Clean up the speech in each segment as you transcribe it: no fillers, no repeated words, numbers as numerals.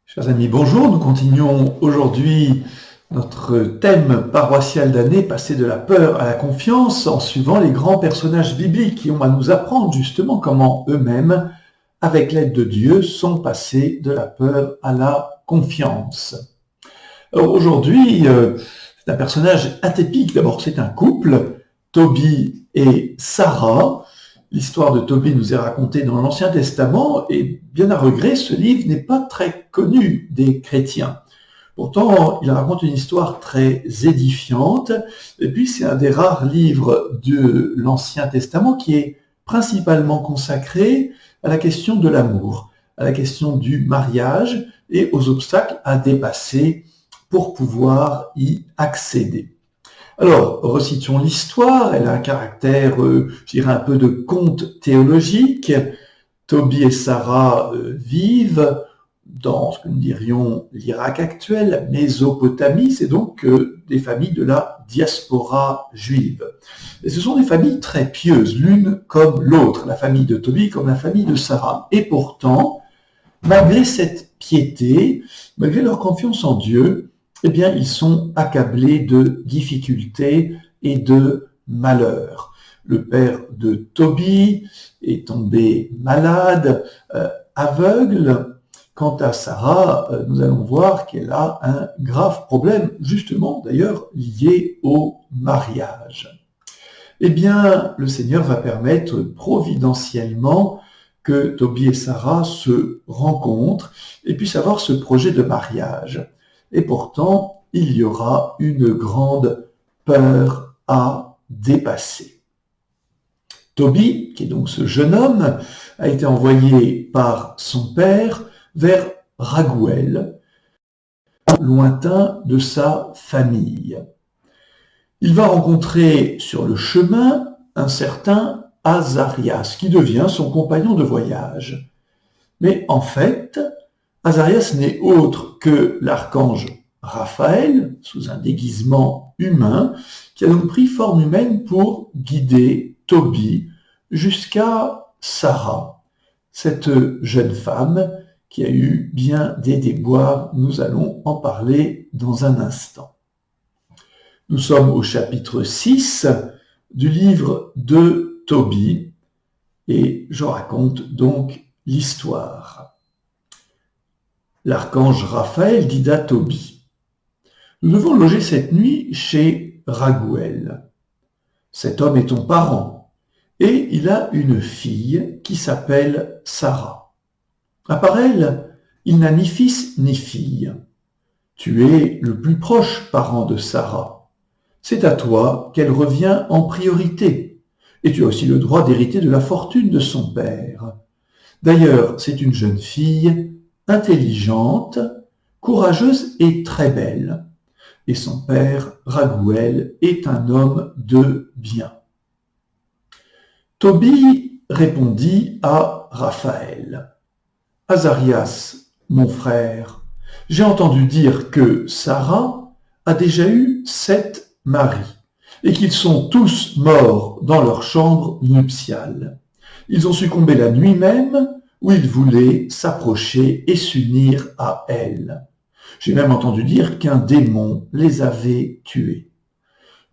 Chers amis, bonjour. Nous continuons aujourd'hui notre thème paroissial d'année, passer de la peur à la confiance, en suivant les grands personnages bibliques qui ont à nous apprendre justement comment eux-mêmes, avec l'aide de Dieu, sont passés de la peur à la confiance. Alors aujourd'hui, c'est un personnage atypique. D'abord, c'est un couple, Tobie et Sarah. L'histoire de Tobie nous est racontée dans l'Ancien Testament et bien à regret, ce livre n'est pas très connu des chrétiens. Pourtant, il raconte une histoire très édifiante et puis c'est un des rares livres de l'Ancien Testament qui est principalement consacré à la question de l'amour, à la question du mariage et aux obstacles à dépasser pour pouvoir y accéder. Alors, recitons l'histoire, elle a un caractère, je dirais, un peu de conte théologique. Tobie et Sarah vivent dans ce que nous dirions l'Irak actuel, la Mésopotamie, c'est donc des familles de la diaspora juive. Et ce sont des familles très pieuses, l'une comme l'autre, la famille de Tobie comme la famille de Sarah. Et pourtant, malgré cette piété, malgré leur confiance en Dieu, eh bien, ils sont accablés de difficultés et de malheurs. Le père de Tobie est tombé malade, aveugle. Quant à Sarah, nous allons voir qu'elle a un grave problème, justement d'ailleurs lié au mariage. Eh bien, le Seigneur va permettre providentiellement que Tobie et Sarah se rencontrent et puissent avoir ce projet de mariage. Et pourtant, il y aura une grande peur à dépasser. Tobie, qui est donc ce jeune homme, a été envoyé par son père vers Raguel, lointain de sa famille. Il va rencontrer sur le chemin un certain Azarias, qui devient son compagnon de voyage. Mais en fait, Azarias n'est autre que l'archange Raphaël, sous un déguisement humain, qui a donc pris forme humaine pour guider Tobie jusqu'à Sarah, cette jeune femme qui a eu bien des déboires. Nous allons en parler dans un instant. Nous sommes au chapitre 6 du livre de Tobie et je raconte donc l'histoire. L'archange Raphaël dit à Tobie : « Nous devons loger cette nuit chez Raguel. Cet homme est ton parent et il a une fille qui s'appelle Sarah. À part elle, il n'a ni fils ni fille. Tu es le plus proche parent de Sarah. C'est à toi qu'elle revient en priorité, et tu as aussi le droit d'hériter de la fortune de son père. D'ailleurs, c'est une jeune fille intelligente, courageuse et très belle, et son père, Raguel, est un homme de bien. » Tobie répondit à Raphaël : « Azarias, mon frère, j'ai entendu dire que Sarah a déjà eu 7 maris et qu'ils sont tous morts dans leur chambre nuptiale. Ils ont succombé la nuit même où ils voulaient s'approcher et s'unir à elle. J'ai même entendu dire qu'un démon les avait tués.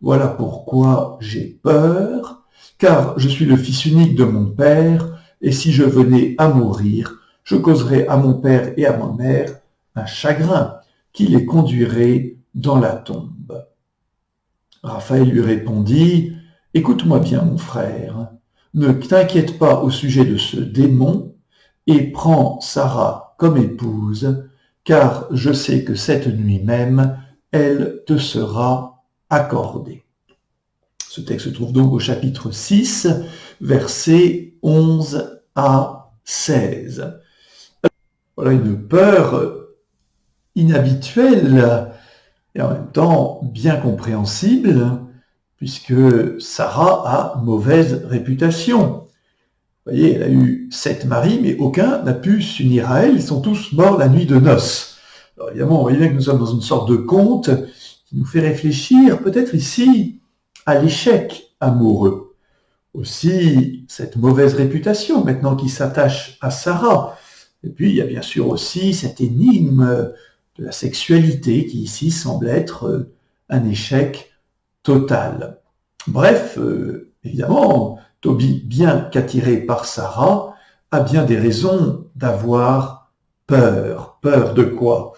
Voilà pourquoi j'ai peur, car je suis le fils unique de mon père, et si je venais à mourir, je causerais à mon père et à ma mère un chagrin qui les conduirait dans la tombe. » Raphaël lui répondit : « Écoute-moi bien, mon frère, ne t'inquiète pas au sujet de ce démon et prends Sarah comme épouse, car je sais que cette nuit même, elle te sera accordée. » Ce texte se trouve donc au chapitre 6, versets 11 à 16. Voilà une peur inhabituelle et en même temps bien compréhensible, puisque Sarah a mauvaise réputation. Vous voyez, elle a eu 7 maris, mais aucun n'a pu s'unir à elle, ils sont tous morts la nuit de noces. Alors évidemment, vous voyez bien que nous sommes dans une sorte de conte qui nous fait réfléchir, peut-être ici, à l'échec amoureux. Aussi, cette mauvaise réputation, maintenant qui s'attache à Sarah, Et puis, il y a bien sûr aussi cette énigme de la sexualité qui ici semble être un échec total. Bref, évidemment, Tobie, bien qu'attiré par Sarah, a bien des raisons d'avoir peur. Peur de quoi?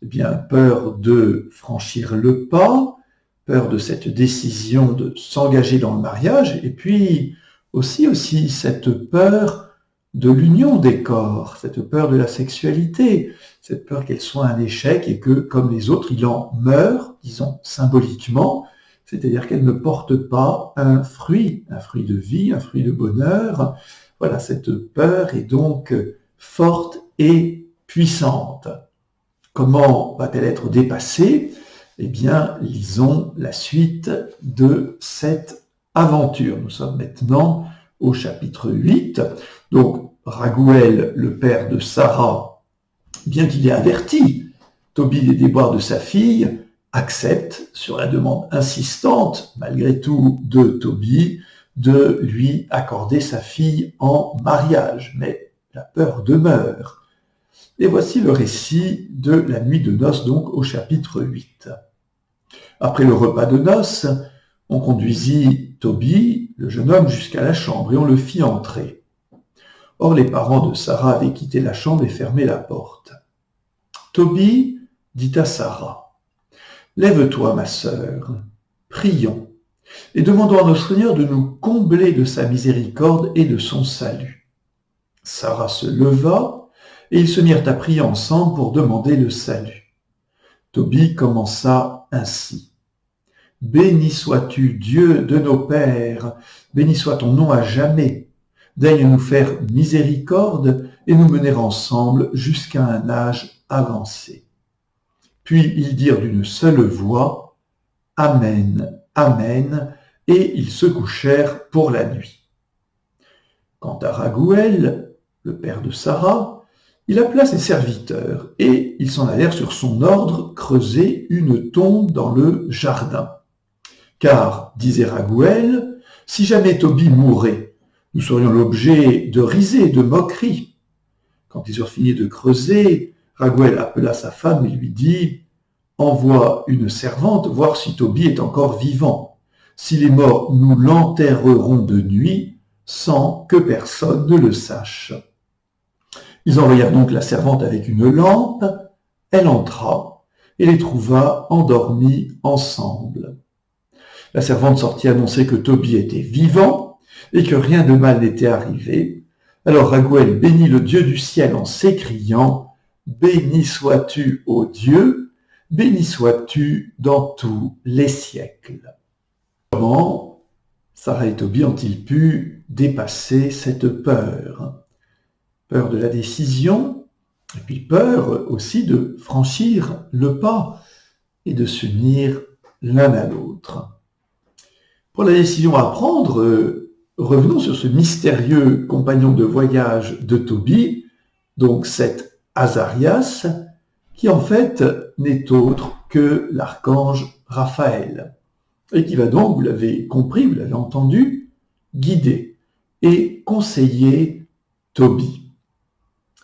Eh bien, peur de franchir le pas, peur de cette décision de s'engager dans le mariage, et puis aussi cette peur de l'union des corps, cette peur de la sexualité, cette peur qu'elle soit un échec et que, comme les autres, il en meurt, disons symboliquement, c'est-à-dire qu'elle ne porte pas un fruit de vie, un fruit de bonheur. Voilà, cette peur est donc forte et puissante. Comment va-t-elle être dépassée? Eh bien, lisons la suite de cette aventure. Nous sommes maintenant au chapitre 8. Donc, Raguel, le père de Sarah, bien qu'il ait averti Tobie des déboires de sa fille, accepte, sur la demande insistante, malgré tout, de Tobie, de lui accorder sa fille en mariage. Mais la peur demeure. Et voici le récit de la nuit de noces, donc au chapitre 8. Après le repas de noces, on conduisit Tobie, le jeune homme, jusqu'à la chambre et on le fit entrer. Or, les parents de Sarah avaient quitté la chambre et fermé la porte. Tobie dit à Sarah, « Lève-toi, ma sœur, prions, et demandons à notre Seigneur de nous combler de sa miséricorde et de son salut. » Sarah se leva, et ils se mirent à prier ensemble pour demander le salut. Tobie commença ainsi. « Béni sois-tu, Dieu de nos pères, béni soit ton nom à jamais. Daigne nous faire miséricorde et nous mener ensemble jusqu'à un âge avancé. » Puis ils dirent d'une seule voix, « Amen, Amen », et ils se couchèrent pour la nuit. Quant à Raguel, le père de Sarah, il appela ses serviteurs et ils s'en allèrent sur son ordre creuser une tombe dans le jardin. Car, disait Raguel, si jamais Tobie mourait, nous serions l'objet de risées et de moqueries. Quand ils eurent fini de creuser, Raguel appela sa femme et lui dit « Envoie une servante voir si Tobie est encore vivant. S'il est mort, nous l'enterrerons de nuit sans que personne ne le sache. » Ils envoyèrent donc la servante avec une lampe. Elle entra et les trouva endormis ensemble. La servante sortit annoncer que Tobie était vivant et que rien de mal n'était arrivé. Alors Raguel bénit le Dieu du ciel en s'écriant « Béni sois-tu, ô Dieu, béni sois-tu dans tous les siècles. » Comment Sarah et Tobie ont-ils pu dépasser cette peur? Peur de la décision, et puis peur aussi de franchir le pas et de s'unir l'un à l'autre. Pour la décision à prendre, revenons sur ce mystérieux compagnon de voyage de Tobie, donc cet Azarias, qui en fait n'est autre que l'archange Raphaël, et qui va donc, vous l'avez compris, vous l'avez entendu, guider et conseiller Tobie.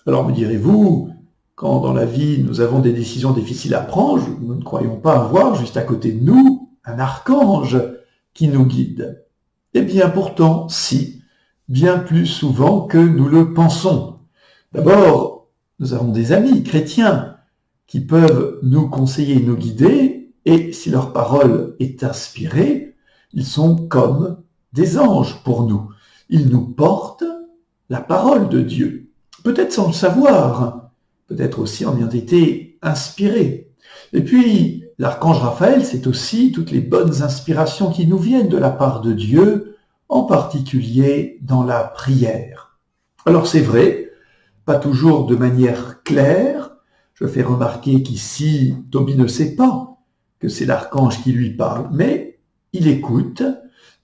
Alors me direz-vous, quand dans la vie nous avons des décisions difficiles à prendre, nous ne croyons pas avoir juste à côté de nous un archange qui nous guide. Eh bien pourtant, si, bien plus souvent que nous le pensons. D'abord, nous avons des amis chrétiens qui peuvent nous conseiller et nous guider, et si leur parole est inspirée, ils sont comme des anges pour nous. Ils nous portent la parole de Dieu. Peut-être sans le savoir, peut-être aussi en ayant été inspirés. Et puis, l'archange Raphaël, c'est aussi toutes les bonnes inspirations qui nous viennent de la part de Dieu, en particulier dans la prière. Alors c'est vrai, pas toujours de manière claire. Je fais remarquer qu'ici, Tobie ne sait pas que c'est l'archange qui lui parle, mais il écoute,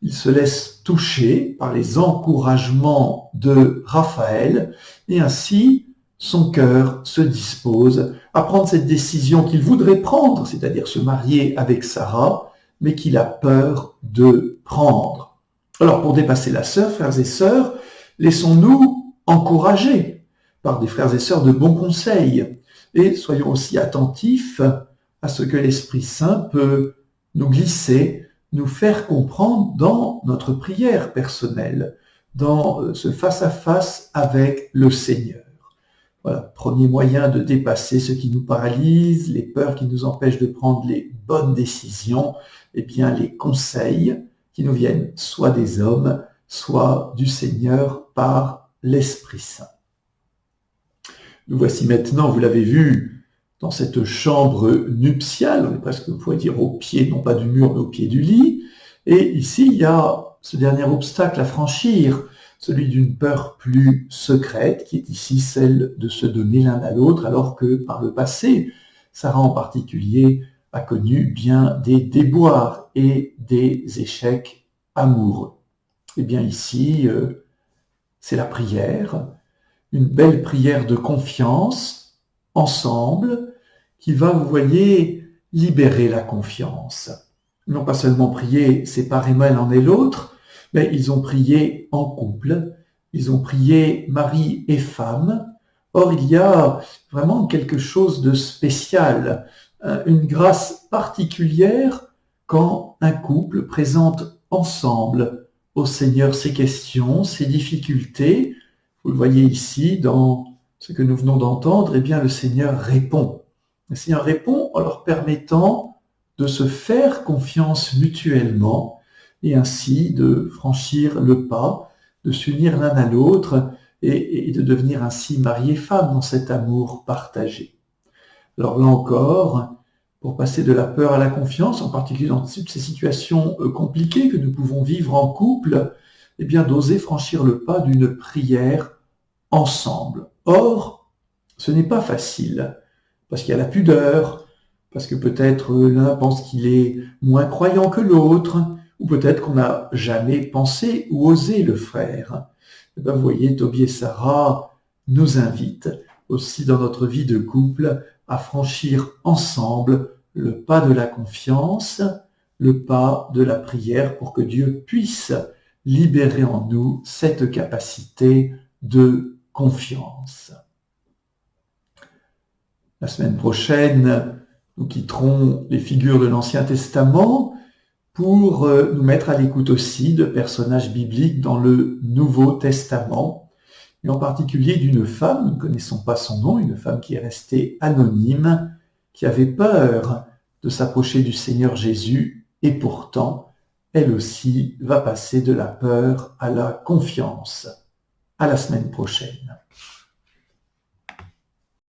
il se laisse toucher par les encouragements de Raphaël, et ainsi son cœur se dispose à prendre cette décision qu'il voudrait prendre, c'est-à-dire se marier avec Sarah, mais qu'il a peur de prendre. Alors pour dépasser la sœur, frères et sœurs, laissons-nous encourager par des frères et sœurs de bons conseils. Et soyons aussi attentifs à ce que l'Esprit Saint peut nous glisser, nous faire comprendre dans notre prière personnelle, dans ce face-à-face avec le Seigneur. Voilà, premier moyen de dépasser ce qui nous paralyse, les peurs qui nous empêchent de prendre les bonnes décisions, eh bien les conseils qui nous viennent soit des hommes, soit du Seigneur par l'Esprit Saint. Nous voici maintenant, vous l'avez vu, dans cette chambre nuptiale, on est presque, vous pouvez dire, au pied, non pas du mur, mais au pied du lit. Et ici, il y a ce dernier obstacle à franchir, celui d'une peur plus secrète, qui est ici celle de se donner l'un à l'autre, alors que par le passé, Sarah en particulier a connu bien des déboires et des échecs amoureux. Eh bien ici, c'est la prière, une belle prière de confiance, ensemble, qui va, vous voyez, libérer la confiance. Ils n'ont pas seulement prié séparément l'un et l'autre, mais ils ont prié en couple, ils ont prié mari et femme. Or, il y a vraiment quelque chose de spécial, une grâce particulière quand un couple présente ensemble au Seigneur ses questions, ses difficultés. Vous le voyez ici dans ce que nous venons d'entendre, eh bien le Seigneur répond. Le Seigneur répond en leur permettant de se faire confiance mutuellement et ainsi de franchir le pas, de s'unir l'un à l'autre et de devenir ainsi mari et femme dans cet amour partagé. Alors là encore, pour passer de la peur à la confiance, en particulier dans toutes ces situations compliquées que nous pouvons vivre en couple, eh bien d'oser franchir le pas d'une prière ensemble. Or, ce n'est pas facile, parce qu'il y a la pudeur, parce que peut-être l'un pense qu'il est moins croyant que l'autre, ou peut-être qu'on n'a jamais pensé ou osé le faire. Et bien, vous voyez, Tobie et Sarah nous invitent aussi dans notre vie de couple à franchir ensemble le pas de la confiance, le pas de la prière pour que Dieu puisse libérer en nous cette capacité de confiance. La semaine prochaine, nous quitterons les figures de l'Ancien Testament pour nous mettre à l'écoute aussi de personnages bibliques dans le Nouveau Testament, et en particulier d'une femme, nous ne connaissons pas son nom, une femme qui est restée anonyme, qui avait peur de s'approcher du Seigneur Jésus, et pourtant, elle aussi va passer de la peur à la confiance. À la semaine prochaine.